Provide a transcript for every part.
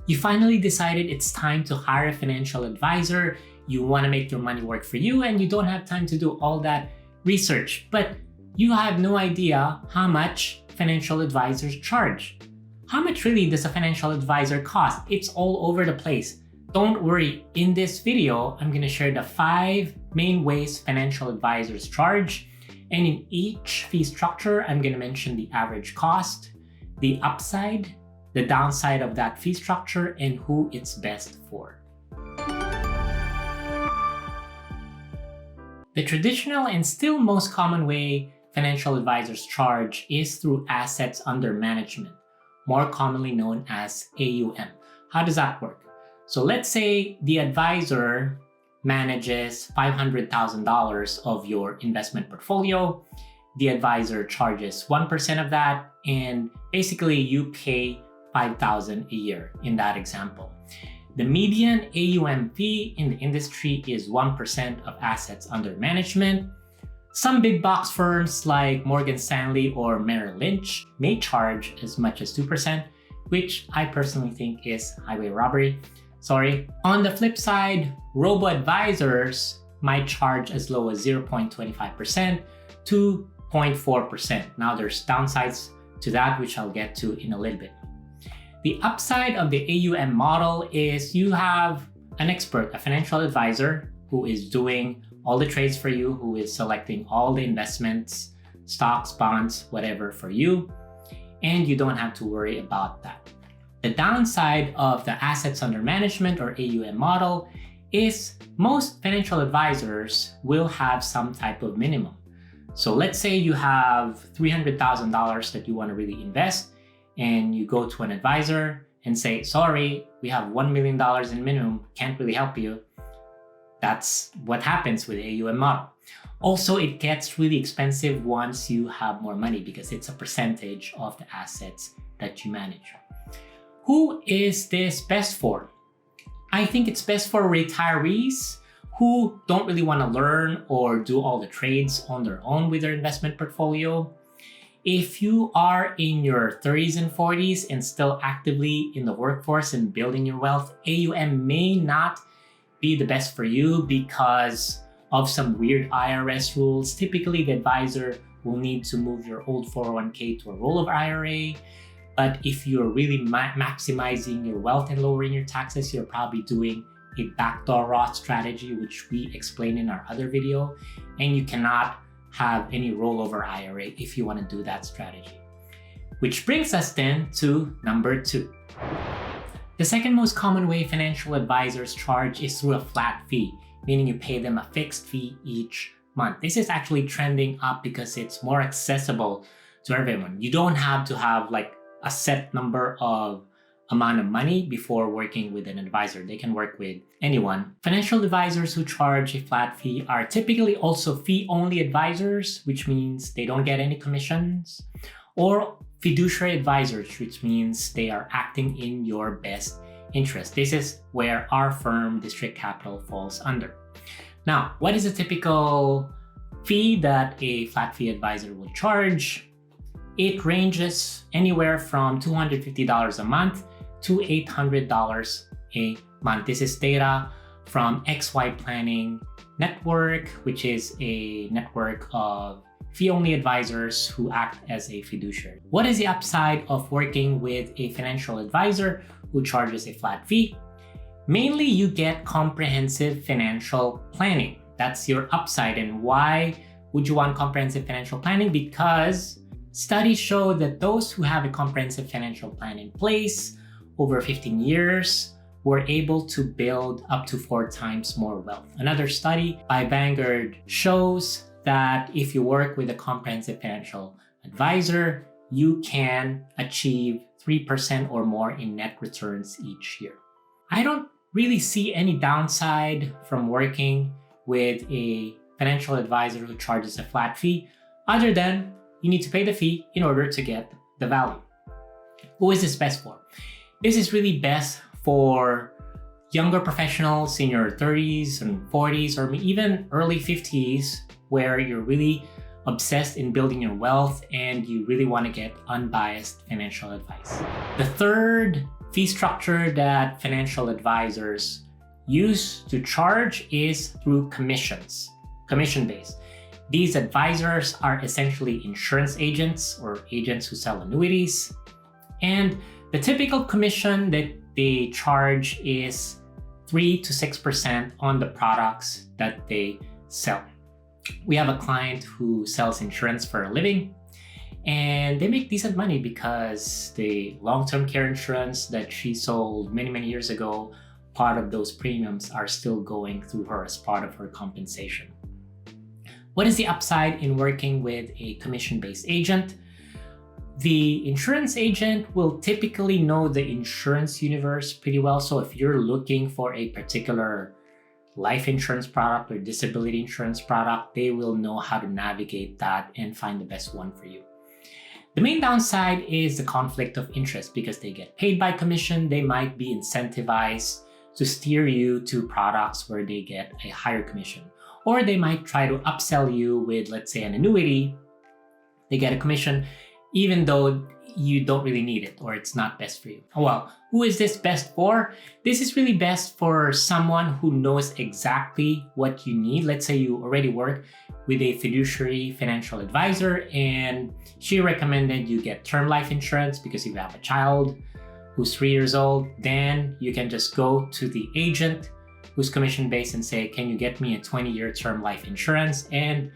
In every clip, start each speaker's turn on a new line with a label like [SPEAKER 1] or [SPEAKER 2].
[SPEAKER 1] You finally decided it's time to hire a financial advisor. You want to make your money work for you and you don't have time to do all that research, but you have no idea how much financial advisors charge. How much really does a financial advisor cost? It's all over the place. Don't worry, in this video, I'm going to share the 5 main ways financial advisors charge. And in each fee structure, I'm going to mention the average cost, the upside, the downside of that fee structure, and who it's best for. The traditional and still most common way financial advisors charge is through assets under management, more commonly known as AUM. How does that work? So let's say the advisor manages $500,000 of your investment portfolio. The advisor charges 1% of that, and basically you pay $5,000 a year in that example. The median AUM fee in the industry is 1% of assets under management. Some big box firms like Morgan Stanley or Merrill Lynch may charge as much as 2%, which I personally think is highway robbery. Sorry. On the flip side, robo-advisors might charge as low as 0.25% to 0.4%. Now there's downsides to that, which I'll get to in a little bit. The upside of the AUM model is you have an expert, a financial advisor, who is doing all the trades for you, who is selecting all the investments, stocks, bonds, whatever for you, and you don't have to worry about that. The downside of the assets under management or AUM model is most financial advisors will have some type of minimum. So let's say you have $300,000 that you want to really invest, and you go to an advisor and say, sorry, we have $1 million in minimum, can't really help you. That's what happens with the AUM model. Also, it gets really expensive once you have more money because it's a percentage of the assets that you manage. Who is this best for? I think it's best for retirees who don't really want to learn or do all the trades on their own with their investment portfolio. If you are in your 30s and 40s and still actively in the workforce and building your wealth, AUM may not be the best for you because of some weird IRS rules. Typically, the advisor will need to move your old 401k to a rollover IRA. But if you're really maximizing your wealth and lowering your taxes, you're probably doing a backdoor Roth strategy, which we explained in our other video, and you cannot have any rollover IRA if you want to do that strategy. Which brings us then to number 2. The second most common way financial advisors charge is through a flat fee, meaning you pay them a fixed fee each month. This is actually trending up because it's more accessible to everyone. You don't have to have like a set number of amount of money before working with an advisor. They can work with anyone. Financial advisors who charge a flat fee are typically also fee-only advisors, which means they don't get any commissions, or fiduciary advisors, which means they are acting in your best interest. This is where our firm, District Capital, falls under. Now, what is a typical fee that a flat fee advisor will charge? It ranges anywhere from $250 a month to $800 a month. This is data from XY Planning Network, which is a network of fee-only advisors who act as a fiduciary. What is the upside of working with a financial advisor who charges a flat fee? Mainly, you get comprehensive financial planning. That's your upside. And why would you want comprehensive financial planning? Because studies show that those who have a comprehensive financial plan in place over 15 years were able to build up to 4 times more wealth. Another study by Vanguard shows that if you work with a comprehensive financial advisor, you can achieve 3% or more in net returns each year. I don't really see any downside from working with a financial advisor who charges a flat fee, other than you need to pay the fee in order to get the value. Who is this best for? This is really best for younger professionals in your 30s and 40s or even early 50s, where you're really obsessed in building your wealth and you really want to get unbiased financial advice. The third fee structure that financial advisors use to charge is through commissions, commission-based. These advisors are essentially insurance agents or agents who sell annuities. And the typical commission that they charge is 3 to 6% on the products that they sell. We have a client who sells insurance for a living, and they make decent money because the long-term care insurance that she sold many, many years ago, part of those premiums are still going through her as part of her compensation. What is the upside in working with a commission-based agent? The insurance agent will typically know the insurance universe pretty well. So if you're looking for a particular life insurance product or disability insurance product, they will know how to navigate that and find the best one for you. The main downside is the conflict of interest. Because they get paid by commission, they might be incentivized to steer you to products where they get a higher commission. Or they might try to upsell you with, let's say, an annuity. They get a commission even though you don't really need it or it's not best for you. Well, who is this best for? This is really best for someone who knows exactly what you need. Let's say you already work with a fiduciary financial advisor and she recommended you get term life insurance because you have a child who's 3 years old. Then you can just go to the agent who's commission-based and say, can you get me a 20-year term life insurance? And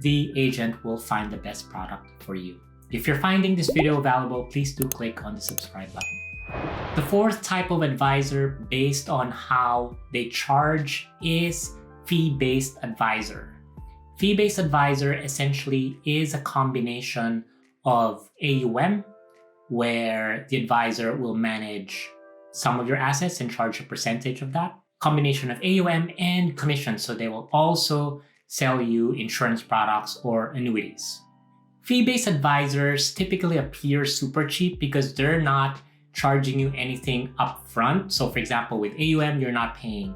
[SPEAKER 1] the agent will find the best product for you. If you're finding this video valuable, please do click on the subscribe button. The fourth type of advisor based on how they charge is fee-based advisor. Fee-based advisor essentially is a combination of AUM, where the advisor will manage some of your assets and charge a percentage of that. Combination of AUM and commission, so they will also sell you insurance products or annuities. Fee-based advisors typically appear super cheap because they're not charging you anything upfront. So for example, with AUM, you're not paying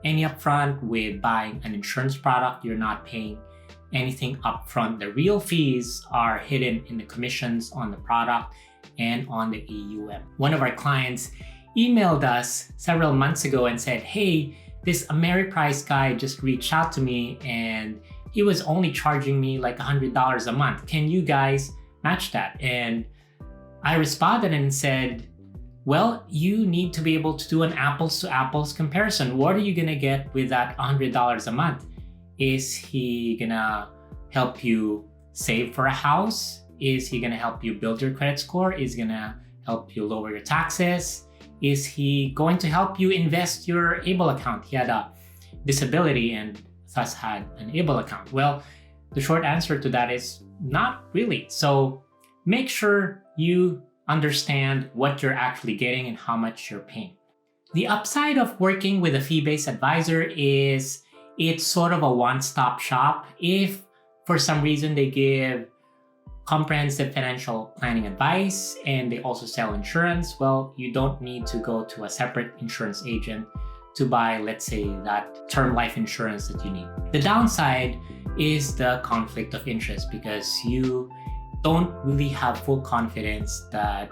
[SPEAKER 1] any upfront. With buying an insurance product, you're not paying anything upfront. The real fees are hidden in the commissions on the product and on the AUM. One of our clients emailed us several months ago and said, hey, this Ameriprise guy just reached out to me and he was only charging me like $100 a month. Can you guys match that? And I responded and said, well, you need to be able to do an apples to apples comparison. What are you gonna get with that $100 a month? Is he gonna help you save for a house? Is he gonna help you build your credit score? Is he gonna help you lower your taxes? Is he going to help you invest your ABLE account? He had a disability and thus had an ABLE account. Well, the short answer to that is not really. So make sure you understand what you're actually getting and how much you're paying. The upside of working with a fee-based advisor is it's sort of a one-stop shop. If for some reason they give comprehensive financial planning advice and they also sell insurance, well, you don't need to go to a separate insurance agent to buy, let's say, that term life insurance that you need. The downside is the conflict of interest because you don't really have full confidence that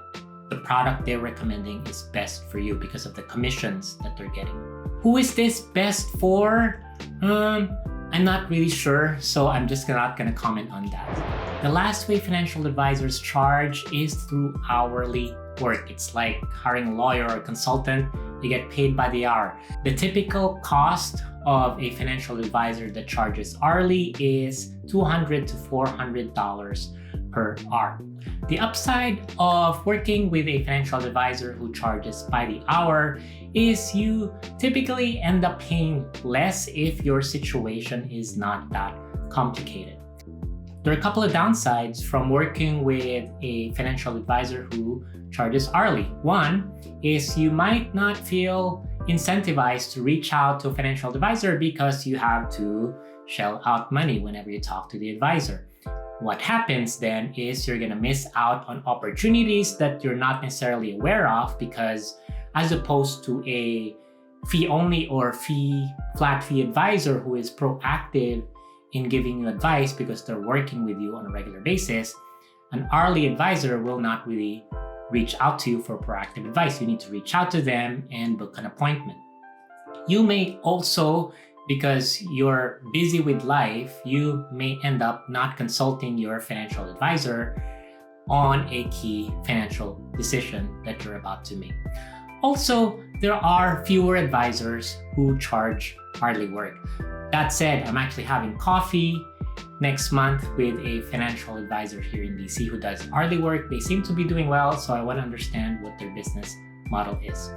[SPEAKER 1] the product they're recommending is best for you because of the commissions that they're getting. Who is this best for? I'm not really sure, so I'm just not gonna comment on that. The last way financial advisors charge is through hourly work. It's like hiring a lawyer or a consultant. You get paid by the hour. The typical cost of a financial advisor that charges hourly is $200 to $400 per hour. The upside of working with a financial advisor who charges by the hour is you typically end up paying less if your situation is not that complicated. There are a couple of downsides from working with a financial advisor who charges hourly. One is you might not feel incentivized to reach out to a financial advisor because you have to shell out money whenever you talk to the advisor. What happens then is you're gonna miss out on opportunities that you're not necessarily aware of, because as opposed to a fee-only or flat fee advisor who is proactive in giving you advice because they're working with you on a regular basis, an hourly advisor will not really reach out to you for proactive advice. You need to reach out to them and book an appointment. You may also, because you're busy with life, you may end up not consulting your financial advisor on a key financial decision that you're about to make. Also, there are fewer advisors who charge hourly work. That said, I'm actually having coffee next month with a financial advisor here in DC who does hourly work. They seem to be doing well, so I want to understand what their business model is.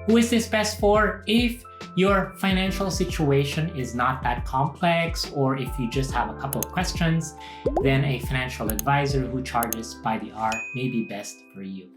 [SPEAKER 1] Who is this best for? If your financial situation is not that complex, or if you just have a couple of questions, then a financial advisor who charges by the hour may be best for you.